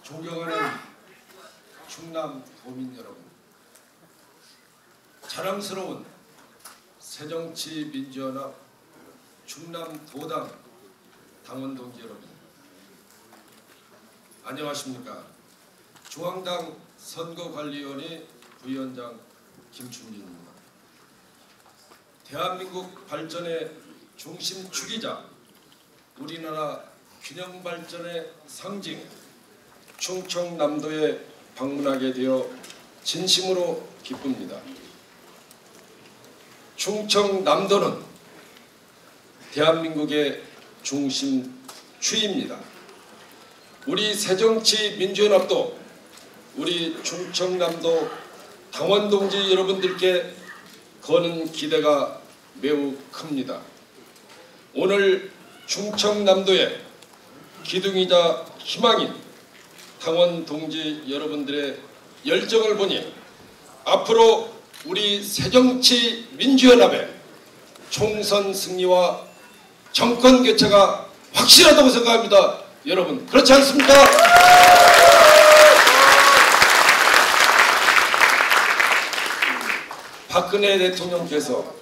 존경하는 충남 도민 여러분, 자랑스러운 새정치민주연합 충남도당 당원 동지 여러분, 안녕하십니까. 중앙당 선거관리위원회 부위원장 김춘진입니다. 대한민국 발전의 중심축이자 우리나라 균형발전의 상징 충청남도에 방문하게 되어 진심으로 기쁩니다. 충청남도는 대한민국의 중심추입니다. 우리 새정치민주연합도 우리 충청남도 당원동지 여러분들께 거는 기대가 매우 큽니다. 오늘 충청남도의 기둥이자 희망인 당원동지 여러분들의 열정을 보니 앞으로 우리 새정치민주연합의 총선 승리와 정권 교체가 확실하다고 생각합니다. 여러분, 그렇지 않습니까? 박근혜 대통령께서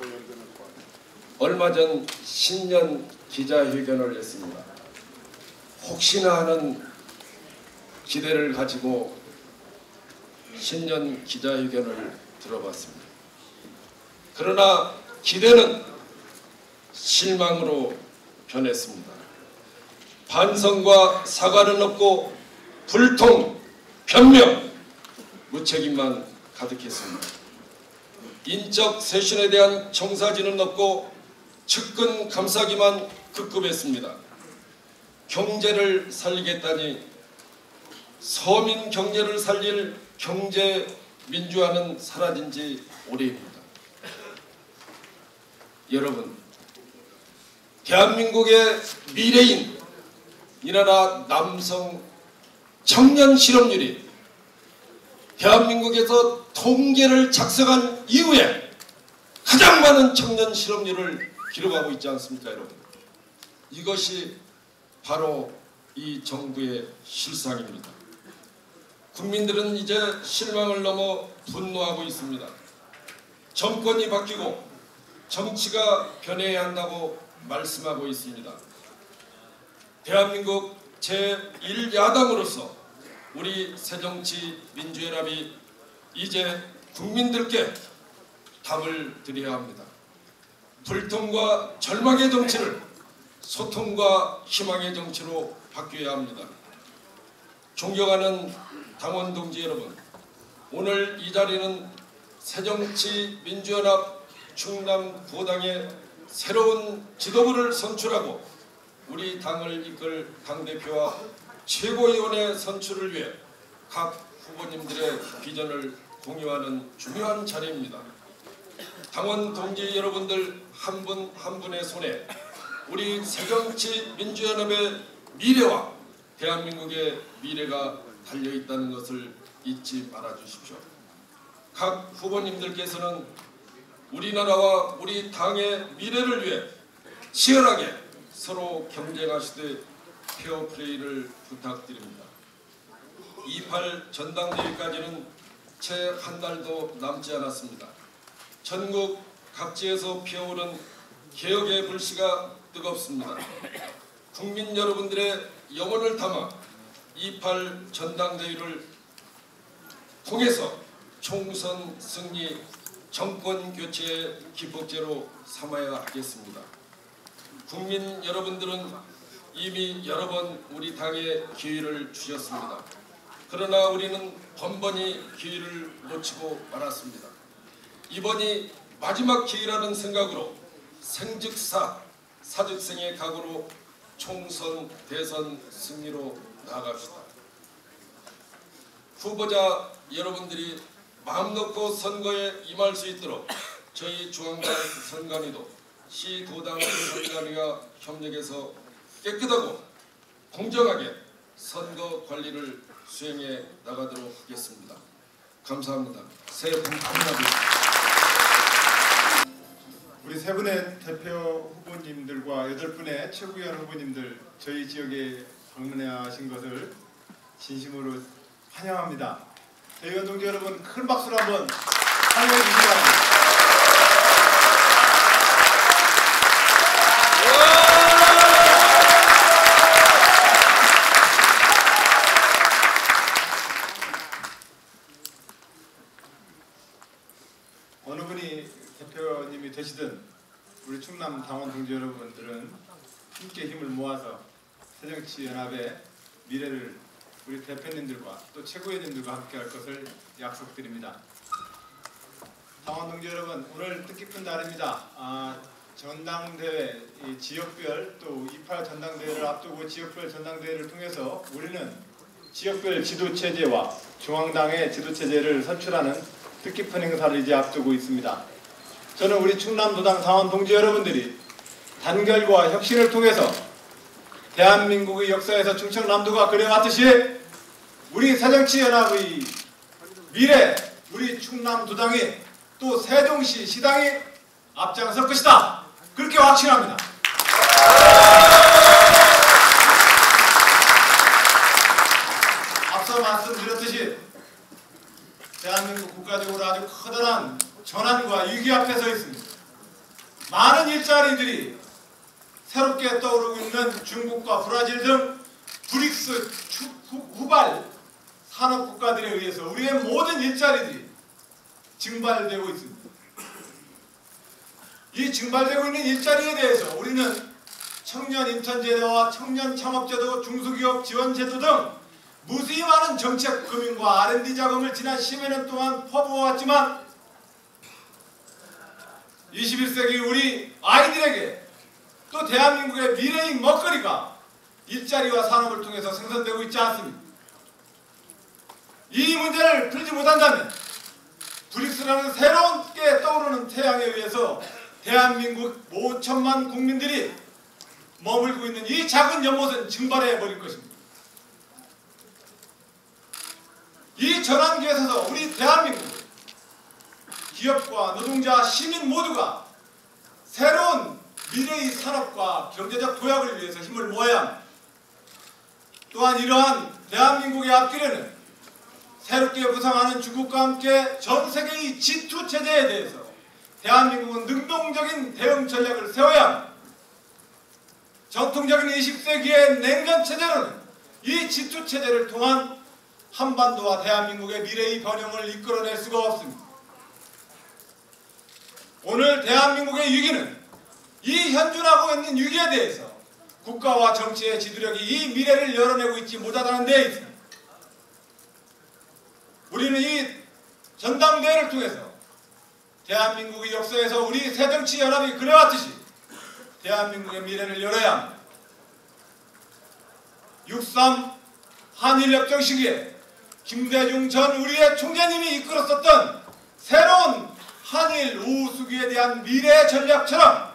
얼마 전 신년 기자회견을 했습니다. 혹시나 하는 기대를 가지고 신년 기자회견을 들어봤습니다. 그러나 기대는 실망으로 변했습니다. 반성과 사과는 없고 불통, 변명, 무책임만 가득했습니다. 인적 쇄신에 대한 청사진은 없고 측근 감싸기만 급급했습니다. 경제를 살리겠다니 서민 경제를 살릴 경제 민주화는 사라진 지 오래입니다. 여러분, 대한민국의 미래인 이 나라 남성 청년 실업률이 대한민국에서 통계를 작성한 이후에 가장 많은 청년 실업률을 기록하고 있지 않습니까, 여러분? 이것이 바로 이 정부의 실상입니다. 국민들은 이제 실망을 넘어 분노하고 있습니다. 정권이 바뀌고 정치가 변해야 한다고 말씀하고 있습니다. 대한민국 제1야당으로서 우리 새정치민주연합이 이제 국민들께 답을 드려야 합니다. 불통과 절망의 정치를 소통과 희망의 정치로 바뀌어야 합니다. 존경하는 당원 동지 여러분, 오늘 이 자리는 새정치민주연합 충남도당의 새로운 지도부를 선출하고 우리 당을 이끌 당대표와 최고위원의 선출을 위해 각 후보님들의 비전을 공유하는 중요한 자리입니다. 당원 동지 여러분들 한 분 한 분의 손에 우리 새정치민주연합의 미래와 대한민국의 미래가 달려있다는 것을 잊지 말아주십시오. 각 후보님들께서는 우리나라와 우리 당의 미래를 위해 치열하게 서로 경쟁하시되 페어플레이를 부탁드립니다. 28 전당대회까지는 채 한 달도 남지 않았습니다. 전국 각지에서 피어오른 개혁의 불씨가 뜨겁습니다. 국민 여러분들의 영혼을 담아 28 전당대회를 통해서 총선 승리, 정권 교체의 기폭제로 삼아야 하겠습니다. 국민 여러분들은 이미 여러 번 우리 당에 기회를 주셨습니다. 그러나 우리는 번번이 기회를 놓치고 말았습니다. 이번이 마지막 기회라는 생각으로 생즉사, 사즉생의 각오로 총선, 대선 승리로 나아갑시다. 후보자 여러분들이 마음 놓고 선거에 임할 수 있도록 저희 중앙당 선관위도 시도당 선관위와 협력해서 깨끗하고 공정하게 선거 관리를 수행해 나가도록 하겠습니다. 감사합니다. 새해 복 많이 받으십시오. 우리 세 분의 대표 후보님들과 8분의 최고위원 후보님들 저희 지역에 방문하신 것을 진심으로 환영합니다. 대의원 동지 여러분, 큰 박수로 한번 환영해 주시기 바랍니다. 어느 분이 대표님이 되시든 우리 충남 당원 동지 여러분들은 함께 힘을 모아서 새정치연합의 미래를 우리 대표님들과 또 최고위원님들과 함께 할 것을 약속드립니다. 당원 동지 여러분, 오늘 뜻깊은 날입니다. 전당대회, 지역별 또 28 전당대회를 앞두고 지역별 전당대회를 통해서 우리는 지역별 지도체제와 중앙당의 지도체제를 선출하는 뜻깊은 행사를 이제 앞두고 있습니다. 저는 우리 충남도당 당원 동지 여러분들이 단결과 혁신을 통해서 대한민국의 역사에서 충청남도가 그려왔듯이 우리 새정치연합의 미래, 우리 충남도당이 또 세종시 시당이 앞장설 것이다. 그렇게 확신합니다. 앞서 말씀드렸듯이 대한민국 국가적으로 아주 커다란 전환과 위기 앞에 서 있습니다. 많은 일자리들이 새롭게 떠오르고 있는 중국과 브라질 등 브릭스 후발 산업국가들에 의해서 우리의 모든 일자리들이 증발되고 있습니다. 이 증발되고 있는 일자리에 대해서 우리는 청년 인턴제도와 청년 창업제도, 중소기업 지원제도 등 무수히 많은 정책, 금융과 R&D 자금을 지난 10여 년 동안 퍼부어왔지만 21세기 우리 아이들에게 또 대한민국의 미래의 먹거리가 일자리와 산업을 통해서 생산되고 있지 않습니다. 이 문제를 풀지 못한다면 브릭스라는 새롭게 떠오르는 태양에 의해서 대한민국 5천만 국민들이 머물고 있는 이 작은 연못은 증발해 버릴 것입니다. 이 전환기에 서서 우리 대한민국 기업과 노동자, 시민 모두가 새로운 미래의 산업과 경제적 도약을 위해서 힘을 모아야 합니다. 또한 이러한 대한민국의 앞길에는 새롭게 부상하는 중국과 함께 전 세계의 G2 체제에 대해서 대한민국은 능동적인 대응 전략을 세워야 합니다. 전통적인 20세기의 냉전 체제로는 이 G2 체제를 통한 한반도와 대한민국의 미래의 번영을 이끌어낼 수가 없습니다. 오늘 대한민국의 위기는 이 현존하고 있는 위기에 대해서 국가와 정치의 지도력이 이 미래를 열어내고 있지 못하다는 데에 있습니다. 우리는 이 전당대회를 통해서 대한민국의 역사에서 우리 새정치연합이 그려왔듯이 대한민국의 미래를 열어야 합니다. 6.3 한일협정 시기에 김대중 전 우리의 총재님이 이끌었었던 새로운 한일 우호수기에 대한 미래 전략처럼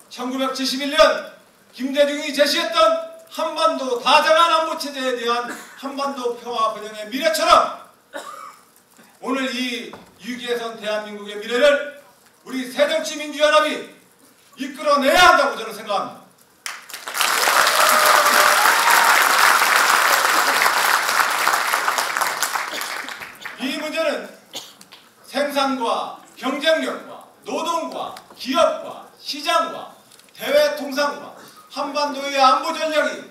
1971년 김대중이 제시했던 한반도 다자간 안보체제에 대한 한반도 평화 번영의 미래처럼 오늘 이 위기에선 대한민국의 미래를 우리 새정치민주연합이 이끌어내야 한다고 저는 생각합니다. 이 문제는 생산과 경쟁력과 노동과 기업과 시장과 대외통상과 한반도의 안보 전략이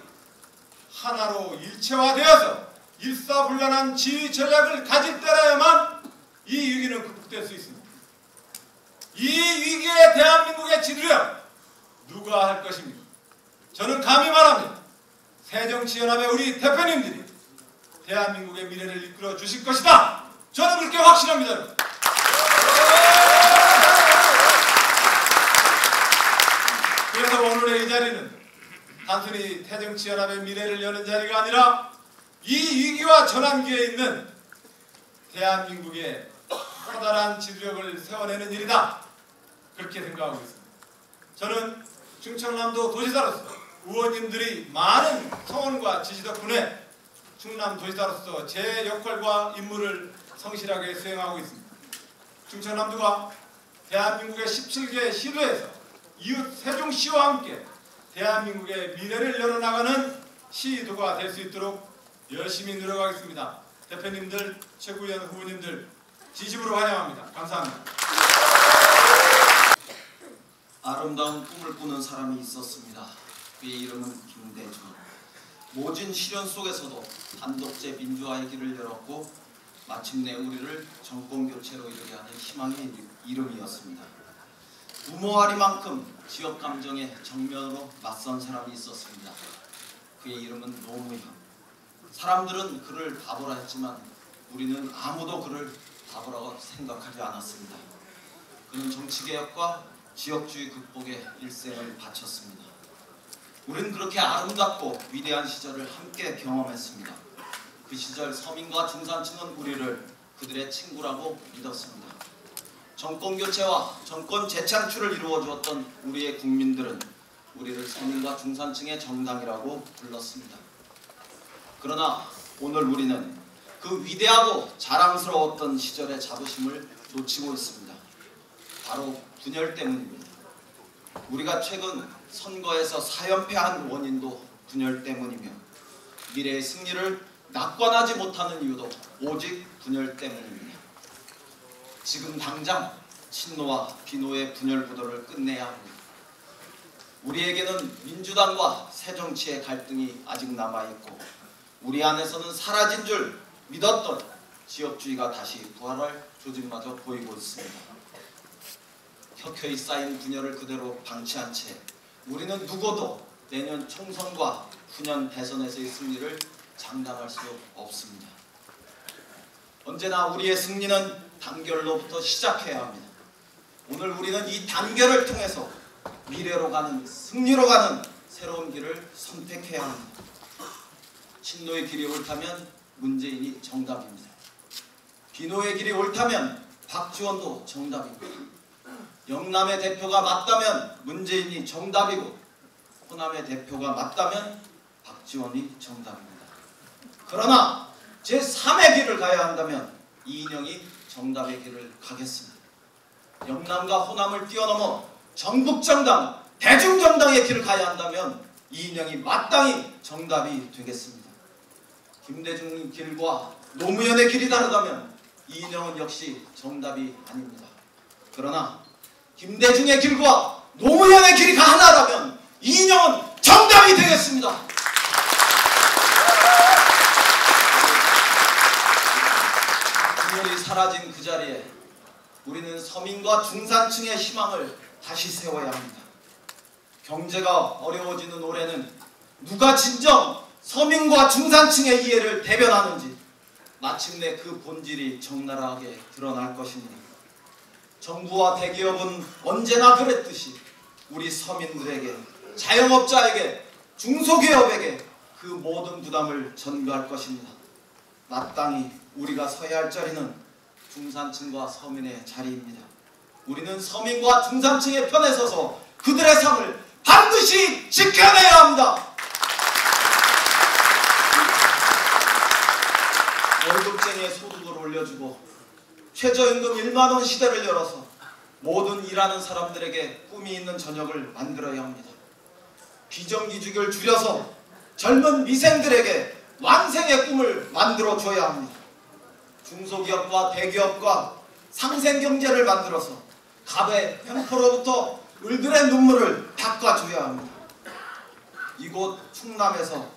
하나로 일체화되어서 일사불란한 지휘 전략을 가질 때라야만 이 위기는 극복될 수 있습니다. 이 위기에 대한민국의 지도력 누가 할 것입니까? 저는 감히 말합니다. 새정치연합의 우리 대표님들이 대한민국의 미래를 이끌어 주실 것이다. 저는 그렇게 확신합니다. 여러분. 그래서 오늘의 이 자리는 단순히 새정치연합의 미래를 여는 자리가 아니라 이 위기와 전환기에 있는 대한민국의 커다란 지도력을 세워내는 일이다. 그렇게 생각하고 있습니다. 저는 충청남도 도지사로서 의원님들이 많은 성원과 지지 덕분에 충남도지사로서 제 역할과 임무를 성실하게 수행하고 있습니다. 충청남도가 대한민국의 17개 시도에서 이웃 세종시와 함께 대한민국의 미래를 열어나가는 시도가 될 수 있도록 열심히 노력하겠습니다. 대표님들, 최고위원 후보님들 진심으로 환영합니다. 감사합니다. 아름다운 꿈을 꾸는 사람이 있었습니다. 그의 이름은 김대중. 모진 시련 속에서도 단독제 민주화의 길을 열었고 마침내 우리를 정권교체로 이르게 하는 희망의 이름이었습니다. 부모아리만큼 지역 감정에 정면으로 맞선 사람이 있었습니다. 그의 이름은 노무현. 사람들은 그를 바보라 했지만 우리는 아무도 그를 바보라고 생각하지 않았습니다. 그는 정치개혁과 지역주의 극복에 일생을 바쳤습니다. 우리는 그렇게 아름답고 위대한 시절을 함께 경험했습니다. 그 시절 서민과 중산층은 우리를 그들의 친구라고 믿었습니다. 정권교체와 정권 재창출을 이루어주었던 우리의 국민들은 우리를 서민과 중산층의 정당이라고 불렀습니다. 그러나 오늘 우리는 그 위대하고 자랑스러웠던 시절의 자부심을 놓치고 있습니다. 바로 분열 때문입니다. 우리가 최근 선거에서 사연패한 원인도 분열 때문이며 미래의 승리를 낙관하지 못하는 이유도 오직 분열 때문입니다. 지금 당장 친노와 비노의 분열 구도를 끝내야 합니다. 우리에게는 민주당과 새정치의 갈등이 아직 남아있고 우리 안에서는 사라진 줄 믿었던 지역주의가 다시 부활할 조짐마저 보이고 있습니다. 켜켜이 쌓인 분열을 그대로 방치한 채 우리는 누구도 내년 총선과 후년 대선에서의 승리를 장담할 수 없습니다. 언제나 우리의 승리는 단결로부터 시작해야 합니다. 오늘 우리는 이 단결을 통해서 미래로 가는, 승리로 가는 새로운 길을 선택해야 합니다. 친노의 길이 옳다면 문재인이 정답입니다. 비노의 길이 옳다면 박지원도 정답입니다. 영남의 대표가 맞다면 문재인이 정답이고 호남의 대표가 맞다면 박지원이 정답입니다. 그러나 제3의 길을 가야 한다면 이인영이 정답의 길을 가겠습니다. 영남과 호남을 뛰어넘어 전국정당, 대중정당의 길을 가야 한다면 이인영이 마땅히 정답이 되겠습니다. 김대중 길과 노무현의 길이 다르다면 이인영은 역시 정답이 아닙니다. 그러나 김대중의 길과 노무현의 길이 하나라면 이인영은 정답이 되겠습니다. 분열이 사라진 그 자리에 우리는 서민과 중산층의 희망을 다시 세워야 합니다. 경제가 어려워지는 올해는 누가 진정 서민과 중산층의 이해를 대변하는지 마침내 그 본질이 적나라하게 드러날 것입니다. 정부와 대기업은 언제나 그랬듯이 우리 서민들에게, 자영업자에게, 중소기업에게 그 모든 부담을 전가할 것입니다. 마땅히 우리가 서야 할 자리는 중산층과 서민의 자리입니다. 우리는 서민과 중산층의 편에 서서 그들의 삶을 반드시 지켜내야 합니다. 월급쟁이의 소득을 올려주고 최저임금 1만원 시대를 열어서 모든 일하는 사람들에게 꿈이 있는 저녁을 만들어야 합니다. 비정규직을 줄여서 젊은 미생들에게 완생의 꿈을 만들어줘야 합니다. 중소기업과 대기업과 상생경제를 만들어서 갑의 횡포로부터 을들의 눈물을 닦아줘야 합니다. 이곳 충남에서,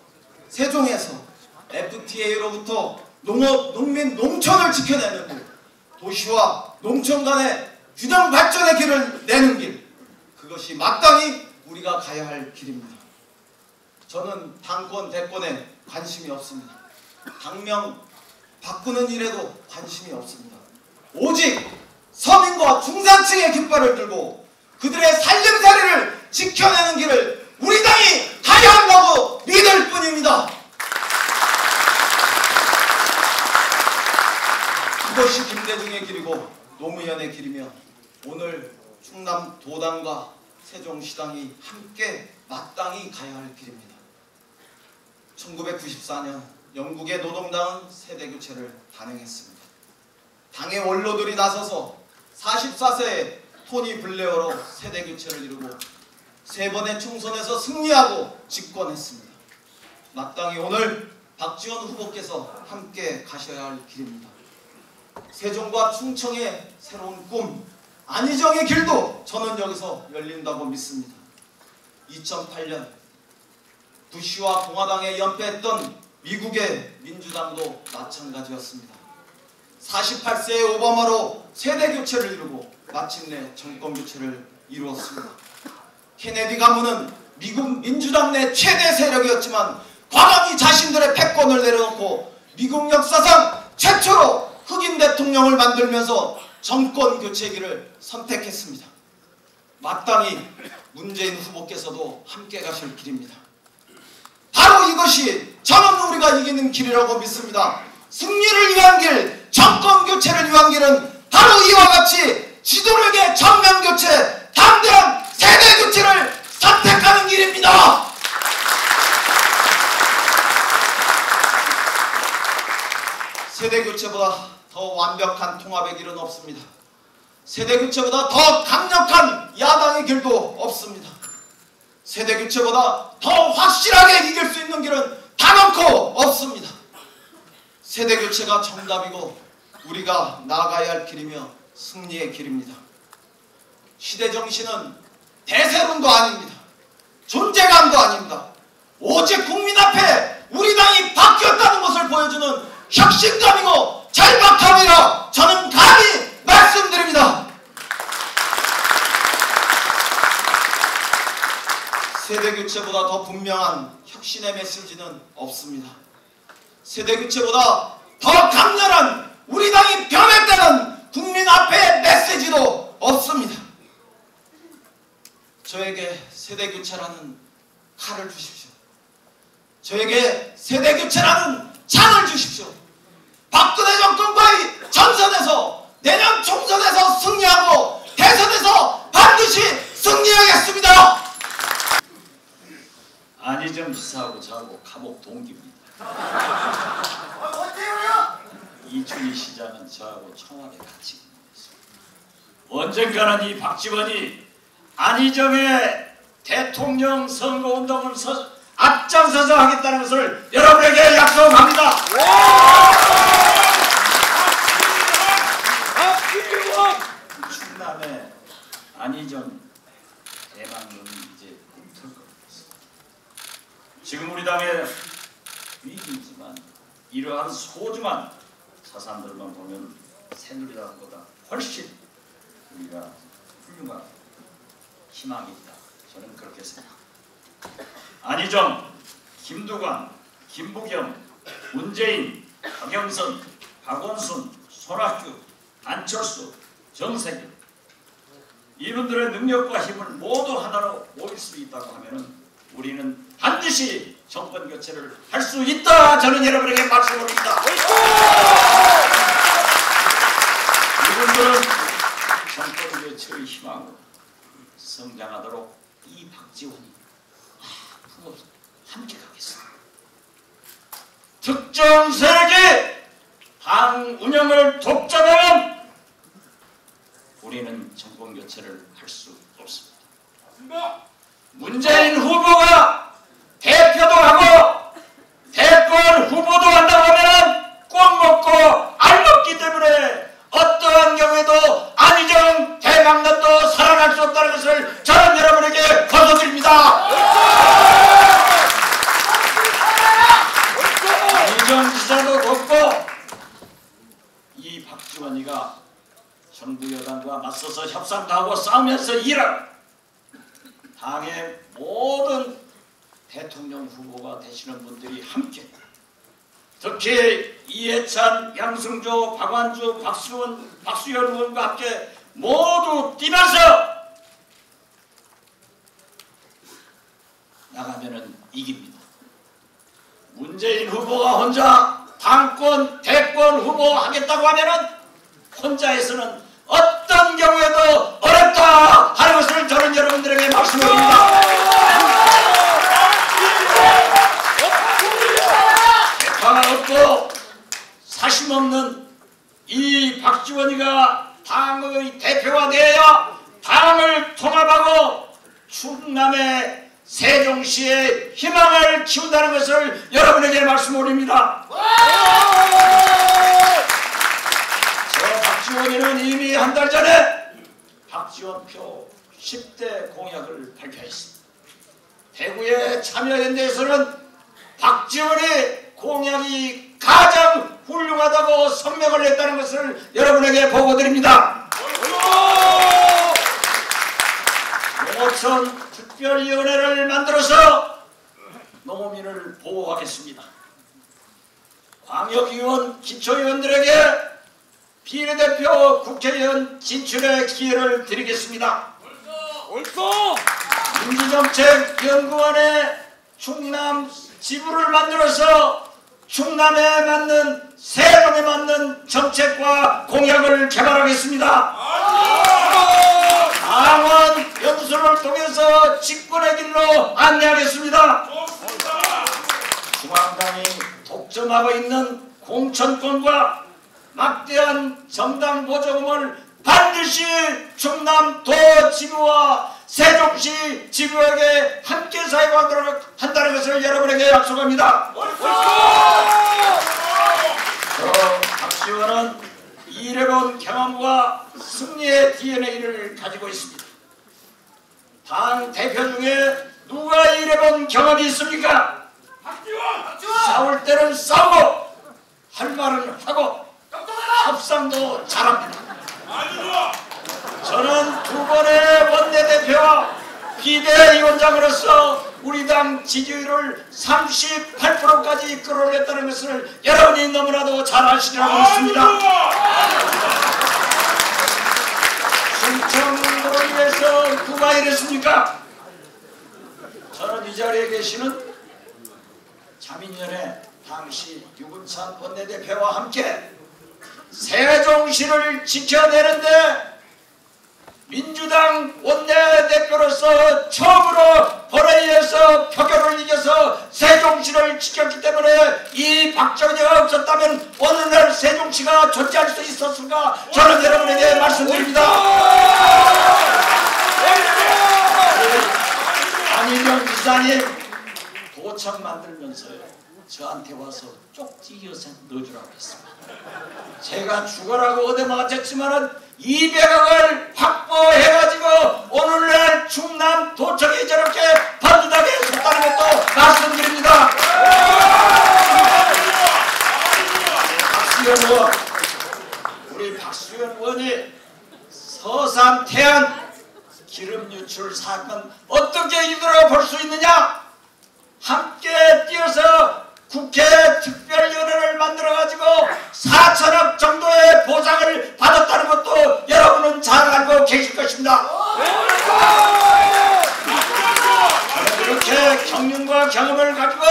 세종에서 FTA로부터 농업, 농민, 농촌을 지켜내는 길, 도시와 농촌 간의 균형 발전의 길을 내는 길, 그것이 마땅히 우리가 가야 할 길입니다. 저는 당권, 대권에 관심이 없습니다. 당명 바꾸는 일에도 관심이 없습니다. 오직 서민과 중산층의 깃발을 들고 그들의 살림살이를 지켜내는 길을 우리 당이 가야 한다고 믿을 뿐입니다. 이것이 김대중의 길이고 노무현의 길이며 오늘 충남 도당과 세종시당이 함께 마땅히 가야 할 길입니다. 1994년 영국의 노동당은 세대교체를 단행했습니다. 당의 원로들이 나서서 44세에 토니 블레어로 세대교체를 이루고 3번의 총선에서 승리하고 집권했습니다. 마땅히 오늘 박지원 후보께서 함께 가셔야 할 길입니다. 세종과 충청의 새로운 꿈, 안희정의 길도 저는 여기서 열린다고 믿습니다. 2008년 부시와 공화당에 연패했던 미국의 민주당도 마찬가지였습니다. 48세의 오바마로 세대교체를 이루고 마침내 정권교체를 이루었습니다. 케네디 가문은 미국 민주당 내 최대 세력이었지만 과감히 자신들의 패권을 내려놓고 미국 역사상 최초로 흑인 대통령을 만들면서 정권교체기를 선택했습니다. 마땅히 문재인 후보께서도 함께 가실 길입니다. 바로 이것이 저는 우리가 이기는 길이라고 믿습니다. 승리를 위한 길, 정권교체를 위한 길은 바로 이와 같이 지도력의 전면교체, 담대한 세대교체를 선택하는 길입니다. 세대교체보다 더 완벽한 통합의 길은 없습니다. 세대교체보다 더 강력한 야당의 길도 없습니다. 세대교체보다 더 확실하게 이길 수 있는 길은 단언코 없습니다. 세대교체가 정답이고 우리가 나아가야 할 길이며 승리의 길입니다. 시대정신은 대세론도 아닙니다. 존재감도 아닙니다. 오직 국민 앞에 우리 당이 바뀌었다는 것을 보여주는 혁신감이고 절박함이라 저는 감히 말씀드립니다. 세대교체보다 더 분명한 혁신의 메시지는 없습니다. 세대교체보다 더 강렬한 우리 당이 변했다는 국민 앞에 메시지도 없습니다. 저에게 세대교체라는 칼을 주십시오. 저에게 세대교체라는 창을 주십시오. 박근혜 정권과의 전선에서 내년 총선에서 승리하고 대선에서 반드시 승리하겠습니다. 안희정 지사하고 저하고 감옥 동기입니다. 이춘희 시장은 저하고 청와대 같이 근무했습니다. 언젠가는 이 박지원이 안희정의 대통령 선거운동을 앞장서서 하겠다는 것을 여러분에게 약속합니다. 충남의 안희정 대망론이 이제 꿈틀 것 같습니다. 지금 우리 당의 위기이지만 이러한 소중한 사람들만 보면 새누리당보다 훨씬 우리가 훌륭한 희망이 있다. 저는 그렇게 생각합니다. 안희정, 김두관, 김부겸, 문재인, 박영선, 박원순, 손학규, 안철수, 정세균 이분들의 능력과 힘을 모두 하나로 모일 수 있다고 하면 우리는 반드시 정권 교체를 할 수 있다. 저는 여러분에게 말씀드립니다. 이분들은 정권 교체의 희망으로 성장하도록 이 박지원이 앞으로 함께 가겠습니다. 특정 세력이 당 운영을 독점하면 우리는 정권 교체를 할 수 없습니다. 문재인 후보가 대표도 하고 대권 후보도 한다고 하면 꼭 먹고 알 먹기 때문에 어떠한 경우에도 안희정 대망론도 살아날 수 없다는 것을 저는 여러분에게 거둬드립니다. 안희정 지사도 높고 이 박지원이가 정부 여당과 맞서서 협상도 하고 싸우면서 일하고 당의 모든 대통령 후보가 되시는 분들이 함께 특히 이해찬, 양승조, 박완주, 박수현 의원과 함께 모두 뛰면서 나가면은 이깁니다. 문재인 후보가 혼자 당권, 대권 후보 하겠다고 하면은 혼자에서는 어떤 경우에도 어렵다 하는 것을 저는 여러분들에게 말씀드립니다. 대파가 없고 사심 없는 이 박지원이가 당의 대표가 되어야 당을 통합하고 충남의 세종시의 희망을 키운다는 것을 여러분에게 말씀 올립니다. 저 박지원이는 이미 한 달 전에 박지원표 10대 공약을 발표했습니다. 대구의 참여연대에서는 박지원의 공약이 가장 훌륭하다고 성명을 냈다는 것을 여러분에게 보고드립니다. 농어촌 특별위원회를 만들어서 농민을 보호하겠습니다. 광역의원, 기초의원들에게 비례대표 국회의원 진출의 기회를 드리겠습니다. 민주정책연구원의 충남 지부를 만들어서 충남에 맞는, 세종에 맞는 정책과 공약을 개발하겠습니다. 강원 연수를 통해서 직권의 길로 안내하겠습니다. 중앙당이 독점하고 있는 공천권과 막대한 정당 보조금을 반드시 충남도 지부와 세종시 지부에게 함께 사용하도록 한다는 것을 여러분에게 약속합니다. 박지원은 이래본 경험과 승리의 DNA를 가지고 있습니다. 당 대표 중에 누가 이래본 경험이 있습니까? 싸울 때는 싸우고 할 말은 하고 협상도 잘합니다. 저는 두 번의 원내대표와 비대위원장으로서 우리 당 지지율을 38%까지 끌어올렸다는 것을 여러분이 너무나도 잘 아시리라고 믿습니다. 충청도를 위해서 누가 이랬습니까? 저는 이 자리에 계시는 자민련의 당시 유근찬 원내대표와 함께 세종시를 지켜내는데 민주당 원내대표로서 처음으로 본회의에서 표결을 이겨서 세종시를 지켰기 때문에 이 박정희가 없었다면 오늘날 세종시가 존재할 수 있었을까? 저는 여러분에게 말씀드립니다. 안희정 지사님 도청 만들면서요 저한테 와서 쪽지 이어서 넣어주라고 했습니다. 제가 죽어라고 얻어맞았지만은 200억을 확보해가지고 오늘날 충남 도청이 저렇게 반듯하게 섰다는 것도 말씀드립니다. 박수현 의원, 우리 박수현 의원이 서산 태안 기름 유출 사건 어떻게 이들어 볼 수 있느냐? 함께 뛰어서 국회 특별위원회를 만들어가지고 4천억 정도의 보상을 받았다는 것도 여러분은 잘 알고 계실 것입니다. 이렇게 경륜과 경험을 가지고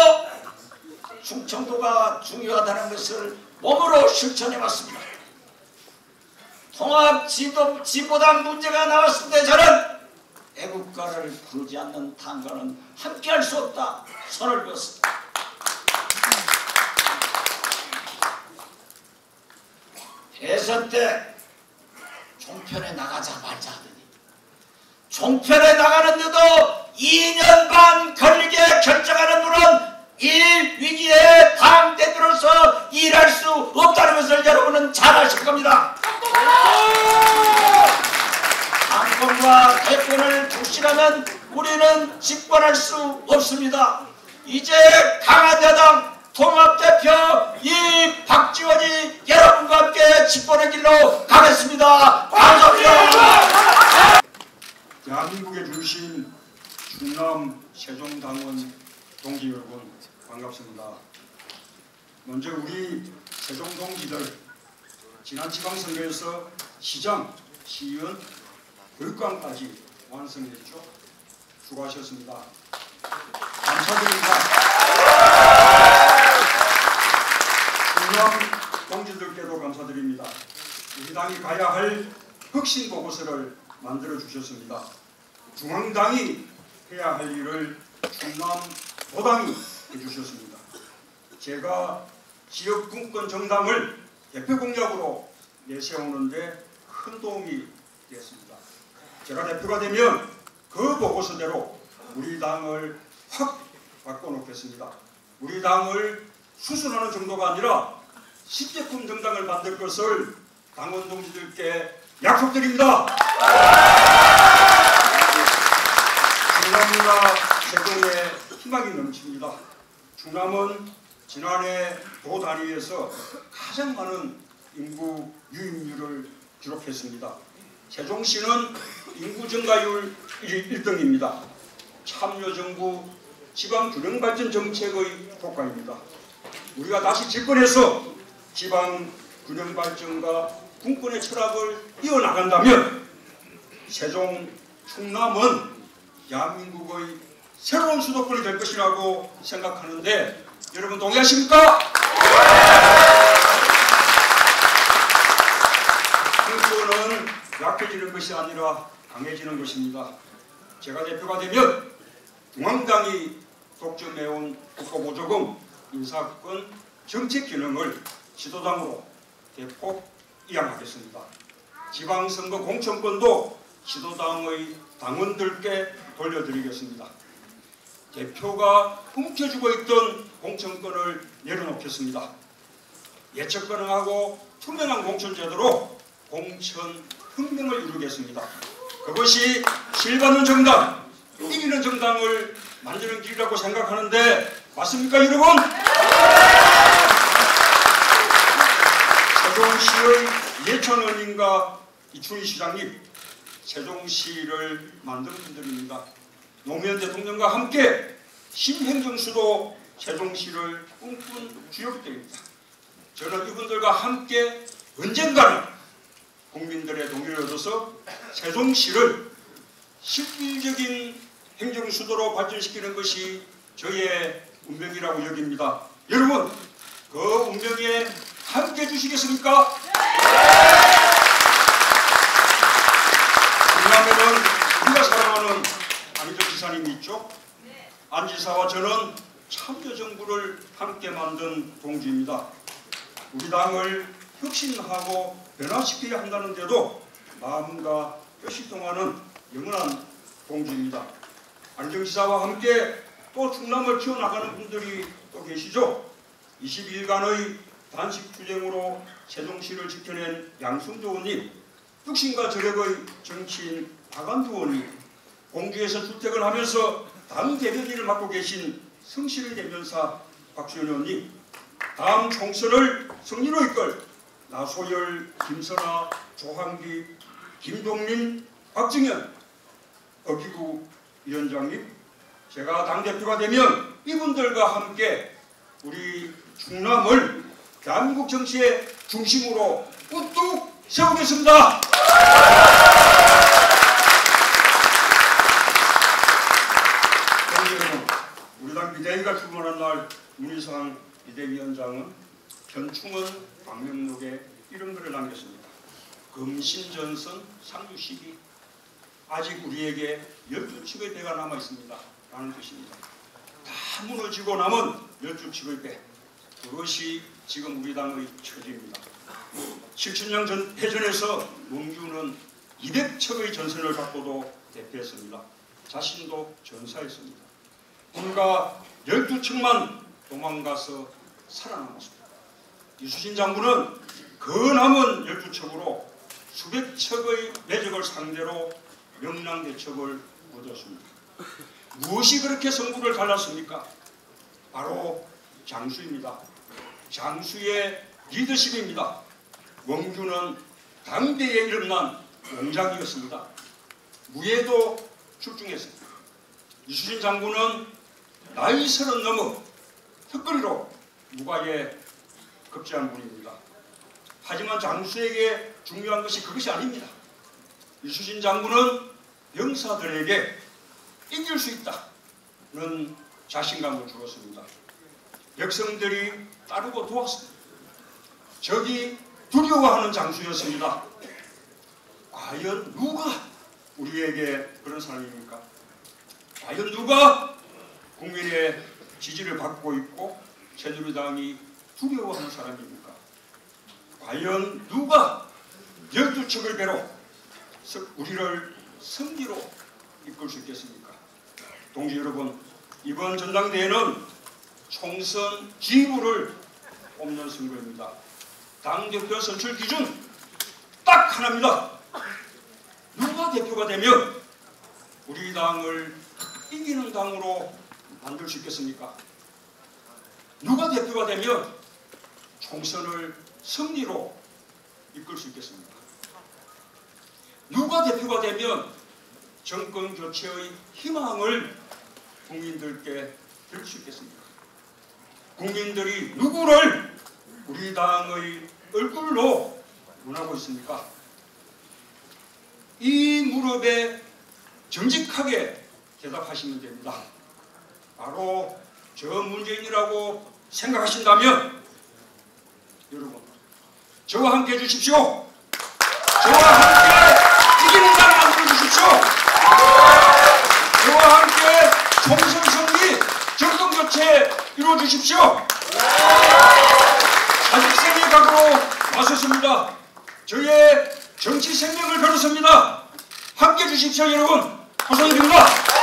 충청도가 중요하다는 것을 몸으로 실천해왔습니다. 통합지보당 문제가 나왔을 때 저는 애국가를 부르지 않는 당과는 함께할 수 없다 선을 그었습니다. 대선 때 종편에 나가자 말자 하더니 종편에 나가는데도 2년 반 걸리게 결정하는 분은 이 위기에 당대표로서 일할 수 없다는 것을 여러분은 잘 아실 겁니다. 당권과 대권을 독식하면 우리는 집권할 수 없습니다. 이제 강한 여당 통합대표 이 박지원이 여러분과 함께 집권의 길로 가겠습니다. 감사합니다. 대한민국에 주신 충남 세종당원 동지 여러분 반갑습니다. 먼저 우리 세종 동지들 지난 지방선거에서 시장, 시의원, 교육감까지 완성했죠. 수고하셨습니다. 감사드립니다. 충남 동지들께도 감사드립니다. 우리 당이 가야 할 혁신 보고서를 만들어 주셨습니다. 중앙당이 해야 할 일을 충남도당이 해주셨습니다. 제가 지역 분권 정당을 대표 공약으로 내세우는데 큰 도움이 됐습니다. 제가 대표가 되면 그 보고서대로 우리 당을 확 바꿔놓겠습니다. 우리 당을 수순하는 정도가 아니라 식제품 정당을 만들 것을 당원 동지들께 약속드립니다. 충남과 세종에 희망이 넘칩니다. 충남은 지난해 도 단위에서 가장 많은 인구 유입률을 기록했습니다. 세종시는 인구 증가율 1등입니다. 참여정부 지방균형발전 정책의 효과입니다. 우리가 다시 집권해서 지방균형발전과 군권의 철학을 이어나간다면 세종, 충남은 대한민국의 새로운 수도권이 될 것이라고 생각하는데 여러분 동의하십니까? 군권은 약해지는 것이 아니라 강해지는 것입니다. 제가 대표가 되면 중앙당이 독점해온 국가보조금, 인사권, 정책 기능을 지도당으로 대폭 이양하겠습니다. 지방선거 공천권도 지도당의 당원들께 돌려드리겠습니다. 대표가 움켜쥐고 있던 공천권을 내려놓겠습니다. 예측 가능하고 투명한 공천제도로 공천 혁명을 이루겠습니다. 그것이 실받는 정당, 이기는 정당을 만드는 길이라고 생각하는데 맞습니까 여러분? 세종시의 예천원님과 이춘희 시장님, 세종시를 만든 분들입니다. 노무현 대통령과 함께 신행정수도 세종시를 꿈꾼 주역들입니다. 저는 이분들과 함께 언젠가는 국민들의 동의를 얻어서 세종시를 실질적인 행정수도로 발전시키는 것이 저희의 운명이라고 여깁니다. 여러분, 그 운명에 함께 해주시겠습니까? 그러면은 우리가 사랑하는 안희정 지사님이 있죠? 안 지사와 저는 참여정부를 함께 만든 동지입니다. 우리 당을 혁신하고 변화시켜야 한다는데도 마음과 뜻이 통하는 영원한 동지입니다. 안희정 지사와 함께 또 충남을 키워나가는 분들이 또 계시죠? 22일간의 단식 투쟁으로 세종시를 지켜낸 양승조 의원님, 뚝심과 저력의 정치인 박안두 의원님, 공주에서 출퇴근 하면서 당 대변인을 맡고 계신 성실의 대변사 박수현 의원님, 다음 총선을 승리로 이끌 나소열, 김선아, 조한기, 김동민, 박정현, 어기구 위원장님, 제가 당대표가 되면 이분들과 함께 우리 충남을 대한민국 정치의 중심으로 우뚝 세우겠습니다. 여러분, 우리 당 비대위가 출범한 날 문희상 비대위원장은 현충원 방명록에 이런 글을 남겼습니다. 금신전선 상주시기 아직 우리에게 12척의 배가 남아있습니다 라는 뜻입니다. 다 무너지고 남은 12척의 배, 그것이 지금 우리 당의 처지입니다. 70년 전 해전에서 문규는 200척의 전선을 갖고도 대피했습니다. 자신도 전사했습니다. 불과 12척만 도망가서 살아남았습니다. 이수신 장군은 그 남은 12척으로 수백 척의 매적을 상대로 명랑대첩을 얻었습니다. 무엇이 그렇게 성부를 갈랐습니까? 바로 장수입니다. 장수의 리더십입니다. 원규는 당대에 이름난 용장이었습니다. 무예도 출중했습니다. 이수신 장군은 나이 30 넘어 턱걸이로 무과에 급제한 분입니다. 하지만 장수에게 중요한 것이 그것이 아닙니다. 이수신 장군은 병사들에게 이길 수 있다는 자신감을 주었습니다. 백성들이 따르고 도왔습니다. 적이 두려워하는 장수였습니다. 과연 누가 우리에게 그런 사람입니까? 과연 누가 국민의 지지를 받고 있고 새누리당이 두려워하는 사람입니까? 과연 누가 12척의 배로 우리를 승리로 이끌 수 있겠습니까? 동지 여러분, 이번 전당대회는 총선 지휘부를 뽑는 선거입니다. 당대표 선출 기준 딱 하나입니다. 누가 대표가 되면 우리 당을 이기는 당으로 만들 수 있겠습니까? 누가 대표가 되면 총선을 승리로 이끌 수 있겠습니까? 누가 대표가 되면 정권 교체의 희망을 국민들께 드릴 수 있겠습니까? 국민들이 누구를 우리 당의 얼굴로 원하고 있습니까? 이 무릎에 정직하게 대답하시면 됩니다. 바로 저 문재인이라고 생각하신다면 여러분, 저와 함께 해주십시오. 저와 함께 이기는 당 만들어주십시오. 저와 함께 총선 승리, 정권 교체 이루어주십시오. 사직생의 각오로 나섰습니다. 저의 정치 생명을 걸었습니다. 함께 해주십시오, 여러분. 고생드립니다.